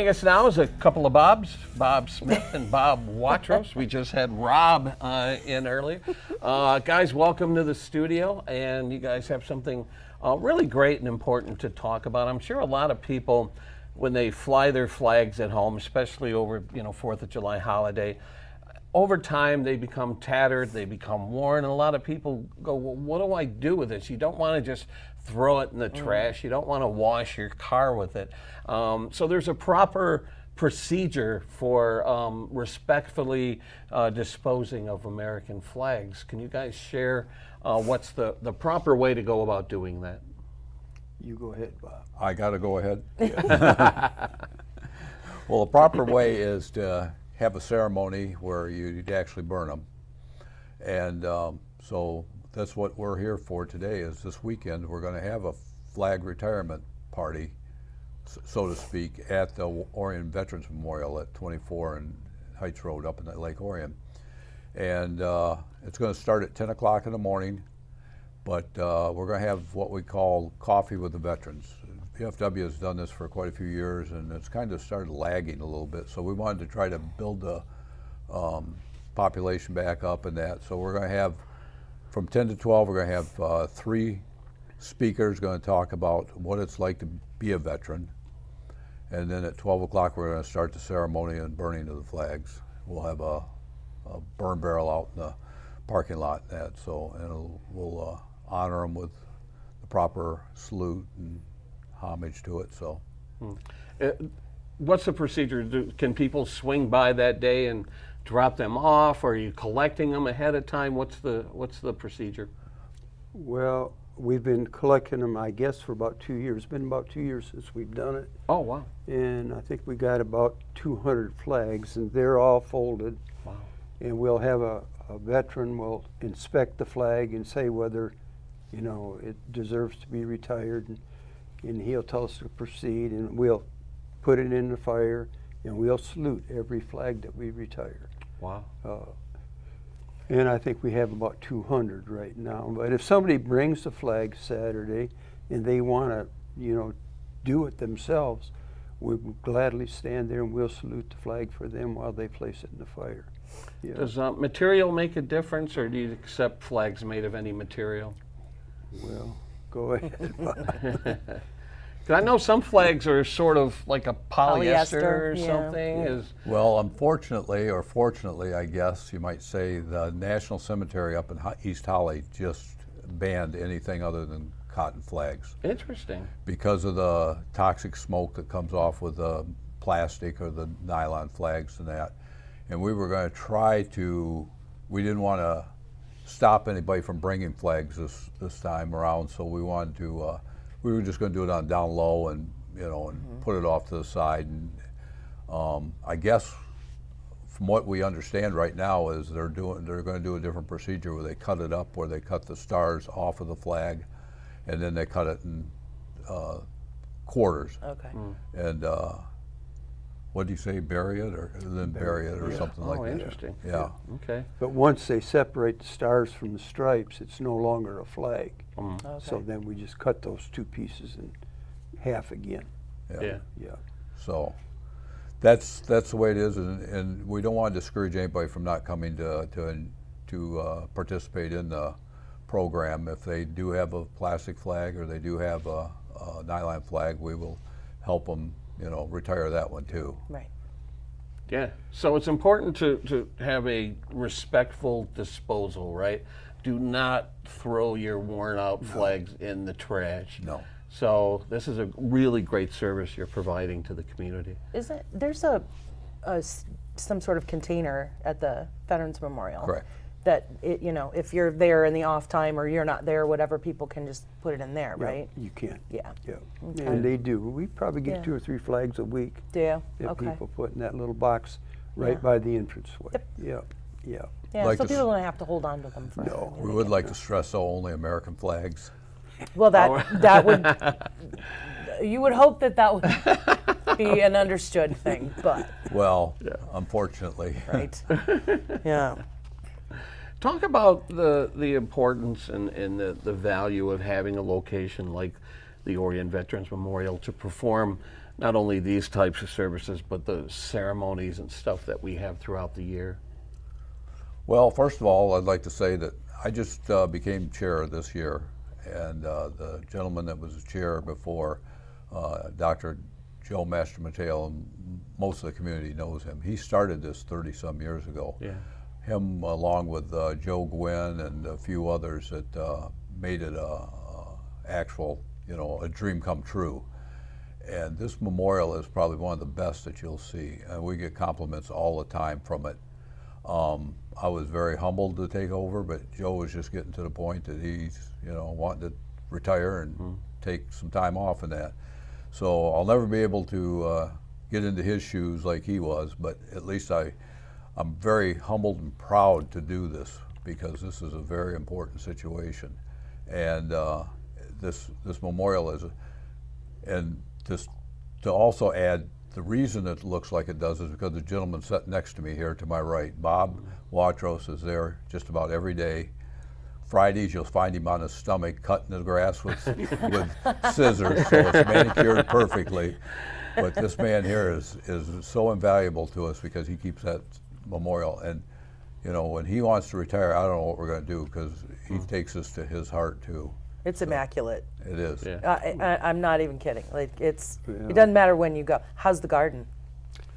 Joining us now is a couple of Bobs, Bob Smith and Bob Watros. We just had Rob in earlier. Guys, welcome to the studio, and you guys have something really great and important to talk about. I'm sure a lot of people, when they fly their flags at home, especially over 4th of July holiday, over time they become tattered, they become worn, and a lot of people go, well, what do I do with this? You don't want to just throw it in the trash. You don't want to wash your car with it. So there's a proper procedure for respectfully disposing of American flags. Can you guys share what's the proper way to go about doing that? You go ahead, Bob. I got to go ahead? Well, the proper way is to have a ceremony where you'd actually burn them. And so that's what we're here for today. Is this weekend we're going to have a flag retirement party, so to speak, at the Orion Veterans Memorial at 24 and Heights Road up in Lake Orion. And it's going to start at 10 o'clock in the morning, but we're going to have what we call coffee with the veterans. VFW has done this for quite a few years, and it's kind of started lagging a little bit, so we wanted to try to build the population back up in that. So we're going to have, from 10 to 12, we're going to have 3 speakers going to talk about what it's like to be a veteran. And then at 12 o'clock, we're going to start the ceremony and burning of the flags. We'll have a burn barrel out in the parking lot, and that, so, and we'll honor them with the proper salute and homage to it. So, what's the procedure? Can people swing by that day and drop them off? Or are you collecting them ahead of time? What's the procedure? Well, we've been collecting them, I guess, for about 2 years. It's been about 2 years since we've done it. Oh, wow. And I think we got about 200 flags, and they're all folded. Wow. And we'll have a veteran will inspect the flag and say whether, it deserves to be retired. And he'll tell us to proceed, and we'll put it in the fire, and we'll salute every flag that we retire. Wow. And I think we have about 200 right now. But if somebody brings the flag Saturday and they want to, do it themselves, we will gladly stand there and we'll salute the flag for them while they place it in the fire. Yeah. Does material make a difference, or do you accept flags made of any material? Well, go ahead. I know some flags are sort of like a polyester or yeah. something. Yeah. well, unfortunately, or fortunately, I guess you might say, the National Cemetery up in East Holly just banned anything other than cotton flags Interesting. because of the toxic smoke that comes off with the plastic or the nylon flags and that. And we were going to try to, we didn't want to stop anybody from bringing flags this time around, so we wanted to, we were just going to do it on down low and, and put it off to the side. And I guess from what we understand right now is they're going to do a different procedure where they cut it up, where they cut the stars off of the flag, and then they cut it in quarters. Okay. And what do you say, bury it, or then bury it, or something like that? Interesting. Yeah. Okay. But once they separate the stars from the stripes, it's no longer a flag. Okay. So then we just cut those 2 pieces in half again. Yeah. Yeah. So that's the way it is, and we don't want to discourage anybody from not coming to participate in the program. If they do have a plastic flag or they do have a nylon flag, we will help them, retire that one too. Right. Yeah. So it's important to have a respectful disposal, right? Do not throw your worn out flags in the trash. No. So this is a really great service you're providing to the community. There's some sort of container at the Veterans Memorial. Correct. That if you're there in the off time or you're not there, whatever, people can just put it in there, Yeah, right? you can. Yeah. Yeah. Okay. And they do. We probably get Yeah. 2 or 3 flags a week Do you? that Okay. people put in that little box right Yeah. by the entranceway. Yep. Yeah. Yeah. Yeah. Like So to people don't have to hold on to them forever. No. We would like to stress, though, only American flags. Well, that would. You would hope that would be an understood thing, but Well, unfortunately. right. Yeah. Talk about the importance and the value of having a location like the Orion Veterans Memorial to perform not only these types of services, but the ceremonies and stuff that we have throughout the year? Well, first of all, I'd like to say that I just became chair this year, and the gentleman that was chair before, Dr. Joe Mateo, and most of the community knows him. He started this 30-some years ago. Yeah. Him, along with Joe Gwynn and a few others, that made it actual, a dream come true. And this memorial is probably one of the best that you'll see, and we get compliments all the time from it. I was very humbled to take over, but Joe was just getting to the point that he's, wanting to retire and take some time off and that. So I'll never be able to get into his shoes like he was, but at least I'm very humbled and proud to do this, because this is a very important situation. And this memorial is, and just to also add, the reason it looks like it does is because the gentleman sitting next to me here to my right, Bob Watros, is there just about every day. Fridays, you'll find him on his stomach cutting the grass with scissors, so it's manicured perfectly. But this man here is so invaluable to us because he keeps that memorial. And when he wants to retire, I don't know what we're going to do, because he takes us to his heart too. It's immaculate. It is. Yeah. I'm not even kidding. It doesn't matter when you go. How's the garden?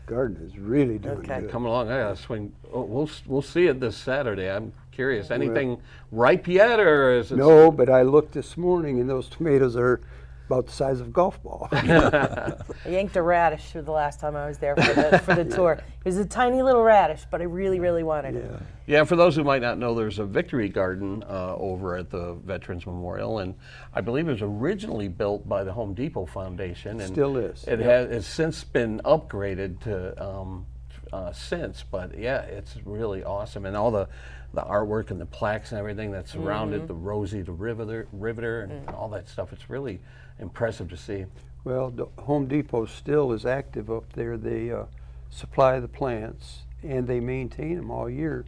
Garden is really doing Okay. good. Come along, I gotta swing. Oh, we'll see it this Saturday. I'm curious. Anything ripe yet, or is it? No, but I looked this morning and those tomatoes are about the size of a golf ball. I yanked a radish through the last time I was there for the tour. It was a tiny little radish, but I really, really wanted it. Yeah, for those who might not know, there's a victory garden over at the Veterans Memorial, and I believe it was originally built by the Home Depot Foundation. And Still is. It's since been upgraded to since, but yeah, it's really awesome, and all the artwork and the plaques and everything that surrounded the Rosie the Riveter and all that stuff. It's really impressive to see. Well, the Home Depot still is active up there. They supply the plants and they maintain them all year.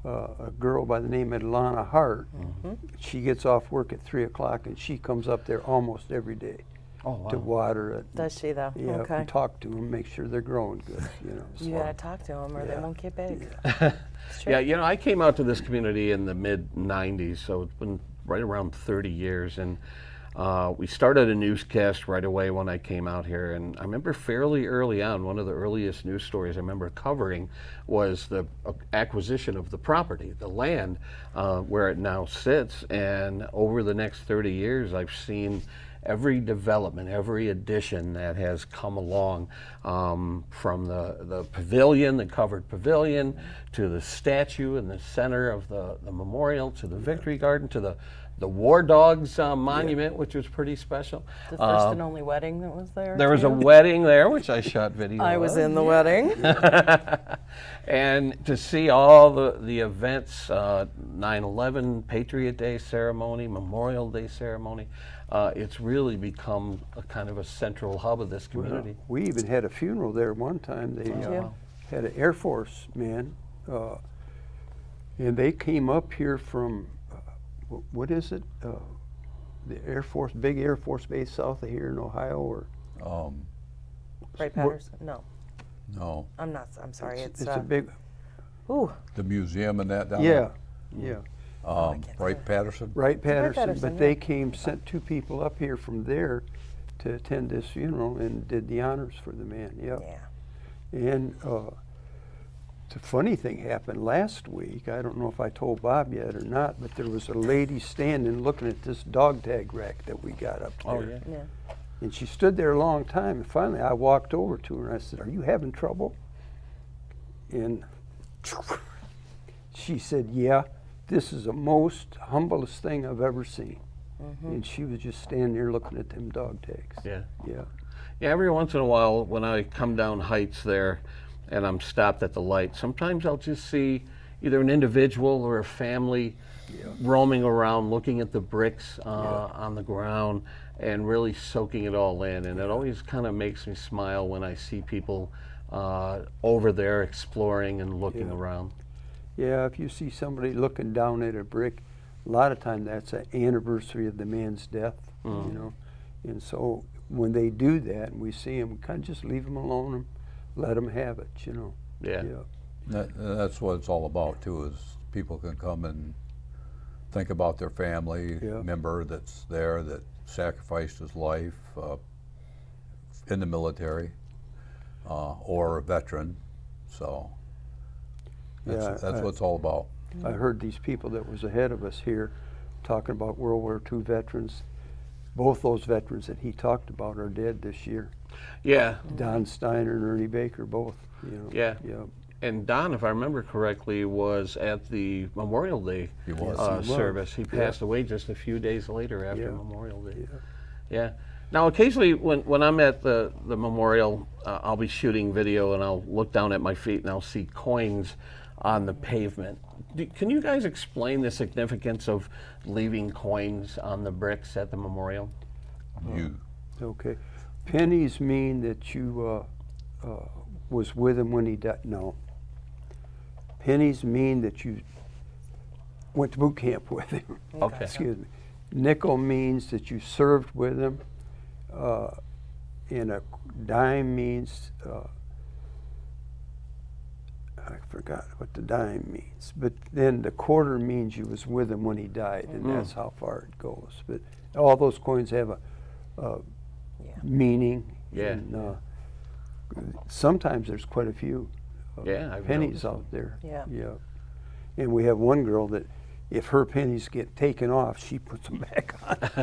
A girl by the name of Lana Hart, she gets off work at 3 o'clock and she comes up there almost every day to water it. Does she though? Yeah, Okay. and talk to them, make sure they're growing good. You gotta talk to them or they won't get big. It's true. Yeah, I came out to this community in the mid-'90s, so it's been right around 30 years, and we started a newscast right away when I came out here, and I remember fairly early on, one of the earliest news stories I remember covering was the acquisition of the property, the land, where it now sits, and over the next 30 years I've seen every development, every addition that has come along, from the pavilion, the covered pavilion, to the statue in the center of the memorial, to the Victory Garden, to the War Dogs monument, which was pretty special. The first and only wedding that was there. There was a too? wedding there, which I shot video I was of. in the wedding. And to see all the events, 9/11 Patriot Day ceremony, Memorial Day ceremony, it's really become a kind of a central hub of this community. We even had a funeral there one time. They you? had an Air Force man, and they came up here from, what is it? The Air Force, big Air Force base south of here in Ohio, or Right, Patterson? No, No, I'm not. I'm sorry. It's a big. ooh, the museum and that down Yeah, there. yeah. Right, Patterson? Right, Patterson. Patterson, But they came, sent 2 people up here from there to attend this funeral and did the honors for the man. Yep. yeah. And the funny thing happened last week. I don't know if I told Bob yet or not, but there was a lady standing looking at this dog tag rack that we got up there. Oh, yeah. Yeah. And she stood there a long time, and finally I walked over to her and I said, "Are you having trouble?" And she said, "Yeah, this is the most humblest thing I've ever seen." And she was just standing there looking at them dog tags. Yeah. Yeah. Yeah, every once in a while when I come down Heights there and I'm stopped at the light, sometimes I'll just see either an individual or a family roaming around looking at the bricks on the ground and really soaking it all in. And it always kind of makes me smile when I see people over there exploring and looking around. Yeah, if you see somebody looking down at a brick, a lot of time that's an anniversary of the man's death, you know. And so when they do that and we see them, we kind of just leave them alone and let them have it, you know. Yeah. That's what it's all about too, is people can come and think about their family member that's there that sacrificed his life in the military or a veteran. So that's what it's all about. I heard these people that was ahead of us here talking about World War II veterans. Both those veterans that he talked about are dead this year. Yeah. Don Steiner and Ernie Baker, both. You know. Yeah. Yeah. And Don, if I remember correctly, was at the Memorial Day He was. Yes, he was. service. He Yeah. passed away just a few days later after Yeah. Memorial Day. Yeah. Yeah. Now, occasionally, when I'm at the memorial, I'll be shooting video and I'll look down at my feet and I'll see coins on the pavement. Can you guys explain the significance of leaving coins on the bricks at the memorial? Okay. Pennies mean that you was with him when he died. No. Pennies mean that you went to boot camp with him. Okay. Excuse me. Nickel means that you served with him. And a dime means, I forgot what the dime means, but then the quarter means you was with him when he died, and that's how far it goes. But all those coins have a meaning. Yeah. And, sometimes there's quite a few I've pennies noticed. out there. Yeah. Yeah. And we have one girl that if her pennies get taken off, she puts them back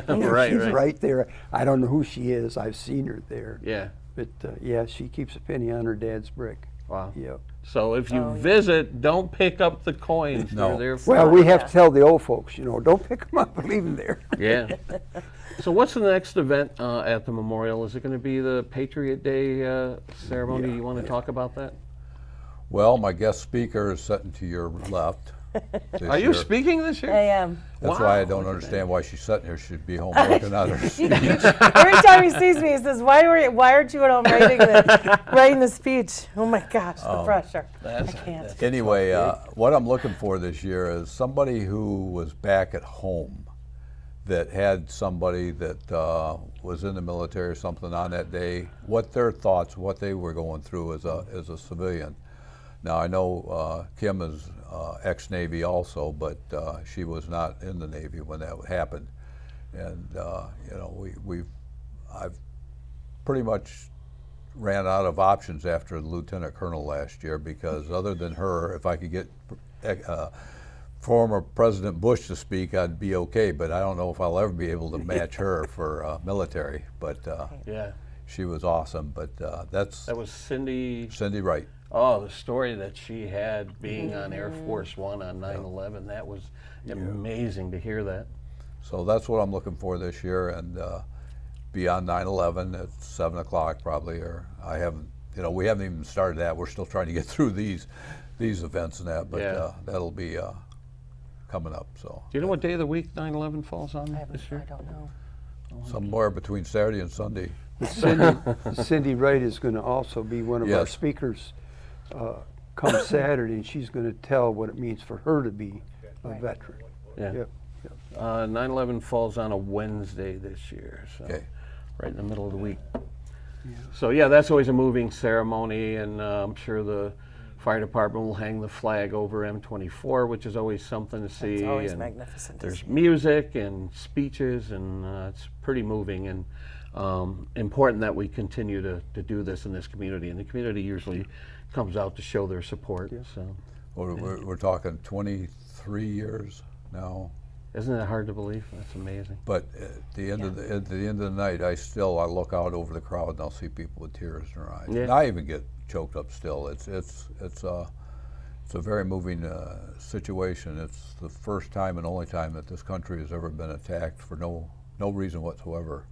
on. Right, She's right. right there. I don't know who she is. I've seen her there. Yeah. But yeah, she keeps a penny on her dad's brick. Wow. Yep. So if you visit, don't pick up the coins. No. They're there for Well, we have to tell the old folks, you know, don't pick them up and leave them there. Yeah. So what's the next event at the memorial? Is it going to be the Patriot Day ceremony? Yeah. You want to talk about that? Well, my guest speaker is sitting to your left. this Are you year. speaking this year? I am. That's Wow, why I don't look at understand why she's sitting here. She'd be home working on her speech. Every time he sees me, he says, "Why aren't you at home writing the speech?" Oh my gosh, the pressure. I can't. Anyway, what I'm looking for this year is somebody who was back at home that had somebody that was in the military or something on that day, what their thoughts, what they were going through as a civilian. Now, I know Kim is ex-Navy also, but she was not in the Navy when that happened. And, you know, I've pretty much ran out of options after the lieutenant colonel last year, because other than her, if I could get former President Bush to speak, I'd be okay, but I don't know if I'll ever be able to match her for military. But Yeah. she was awesome. But That was Cindy. Cindy Wright. Oh, the story that she had being on Air Force One on 9/11. That was amazing to hear that. So that's what I'm looking for this year, and beyond 9/11 at 7 o'clock probably, or I haven't, you know, we haven't even started that. We're still trying to get through these events and that, but that'll be coming up. So Do you know what day of the week 9/11 falls on I this year? don't know. somewhere between Saturday and Sunday. Cindy Wright is going to also be one of our Yes. speakers come Saturday, and she's going to tell what it means for her to be a veteran. Yeah. Yep. 9/11 falls on a Wednesday this year, so Okay. right in the middle of the week. So yeah, that's always a moving ceremony, and I'm sure the fire department will hang the flag over M24, which is always something to see. It's always and magnificent. to There's see. music and speeches, and it's pretty moving and important that we continue to do this in this community. And the community usually comes out to show their support. So We're talking 23 years now. isn't it hard to believe? That's amazing. But at the end of the night, I look out over the crowd and I'll see people with tears in their eyes. Yeah. And I even get choked up still. It's a very moving situation. It's the first time and only time that this country has ever been attacked for no reason whatsoever.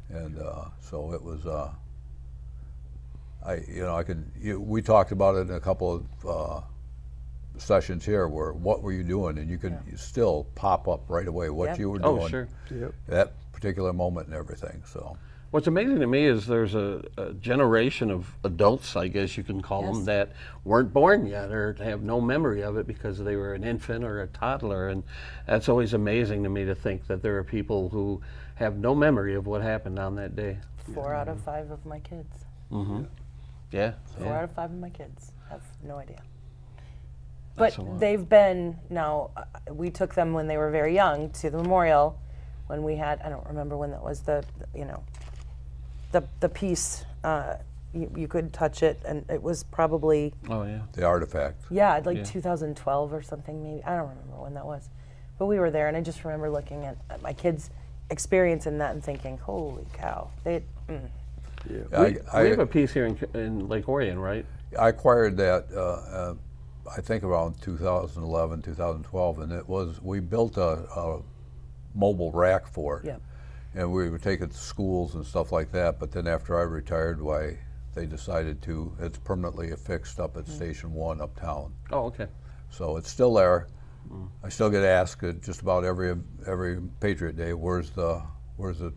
And so it was. We talked about it in a couple of sessions here, where what were you doing, and you can still pop up right away what Yep. you were doing. Oh, sure. Yep. That particular moment and everything. So What's amazing to me is there's a generation of adults, I guess you can call them, Yes. that weren't born yet or have no memory of it because they were an infant or a toddler. And that's always amazing to me to think that there are people who have no memory of what happened on that day. 4 out of 5 of my kids. Yeah. 4 out of 5 of my kids have no idea. But That's a lot. they've been, now, we took them when they were very young to the memorial when we had, I don't remember when that was, the piece, you could touch it, and it was probably, Oh, yeah. The artifact. yeah, like Yeah. 2012 or something maybe. I don't remember when that was. But we were there, and I just remember looking at my kids experiencing that and thinking, holy cow. Yeah. We have a piece here in Lake Orion, right? I acquired that, I think around 2011, 2012, and we built a mobile rack for it. Yeah. And we would take it to schools and stuff like that, but then after I retired, they decided it's permanently affixed up at Station 1 uptown. Oh, okay. So it's still there. I still get asked just about every Patriot Day, where's the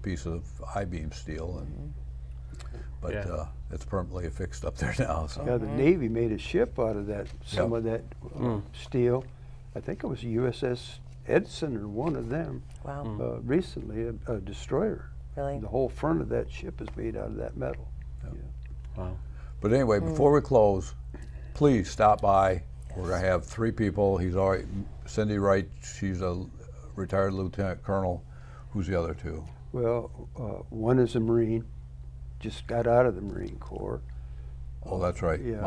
piece of I-beam steel? But Yeah. it's permanently affixed up there now. So. Yeah, the Navy made a ship out of that, some Yep. of that steel. I think it was USS Edson or one of them. Wow. Recently, a destroyer. Really? The whole front of that ship is made out of that metal. Wow. But anyway, before we close, please stop by. We're going to have 3 people. Cindy Wright, she's a retired lieutenant colonel. Who's the other 2? Well, one is a Marine, just got out of the Marine Corps. Oh, that's right, Yeah.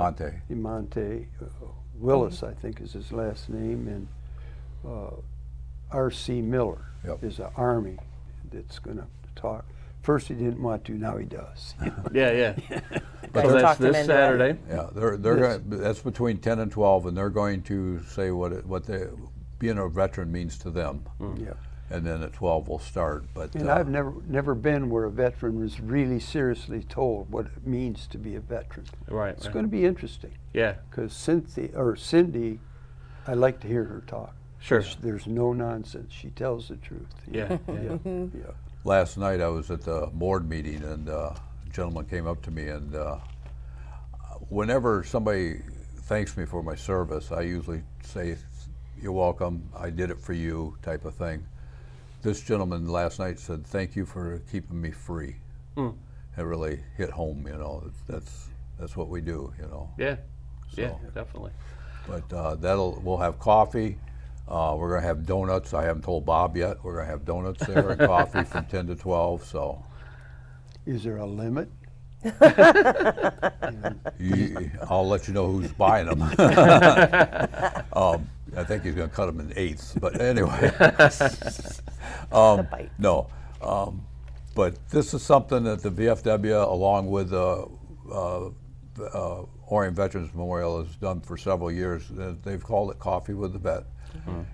Monte. Willis, I think is his last name, and R.C. Miller Yep. is an Army that's going to talk. First he didn't want to, now he does. Yeah, yeah. Guys So that's talked him this into it. Saturday. Yeah, they're Yes. that's between 10 and 12, and they're going to say what being a veteran means to them. Yeah. And then at 12 we'll start. But And I've never been where a veteran was really seriously told what it means to be a veteran. Right. It's right. going to be interesting, Yeah. because Cindy, I like to hear her talk. Sure. There's no nonsense. She tells the truth. Yeah. Yeah. Yeah. last night I was at the board meeting, and a gentleman came up to me, and whenever somebody thanks me for my service, I usually say, "You're welcome, I did it for you," type of thing. This gentleman last night said, "Thank you for keeping me free." It really hit home, you know. That's what we do, you know. Yeah. Yeah. So- Definitely. But we'll have coffee. We're gonna have donuts. I haven't told Bob yet. We're gonna have donuts there and coffee from 10 to 12. So Is there a limit? I'll let you know who's buying them. I think he's gonna cut them in eighths. But anyway, bite. no. But this is something that the VFW, along with Orion Veterans Memorial, has done for several years. They've called it Coffee with the Vet.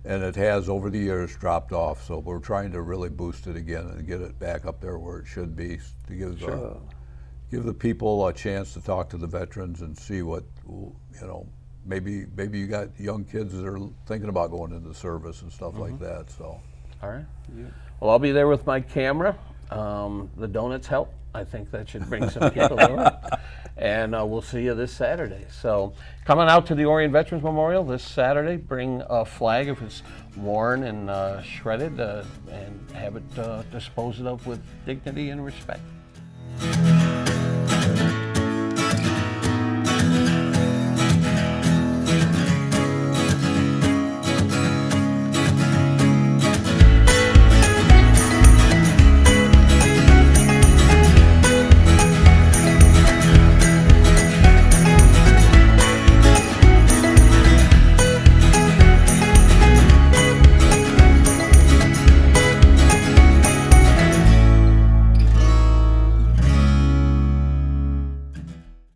And it has over the years dropped off, so we're trying to really boost it again and get it back up there where it should be, to give the people a chance to talk to the veterans and see what, you know, maybe you got young kids that are thinking about going into the service and stuff like that. So All right. Well, I'll be there with my camera. The donuts help. I think that should bring some people over. And we'll see you this Saturday. So coming out to the Orion Veterans Memorial this Saturday, bring a flag if it's worn and shredded and have it disposed of with dignity and respect.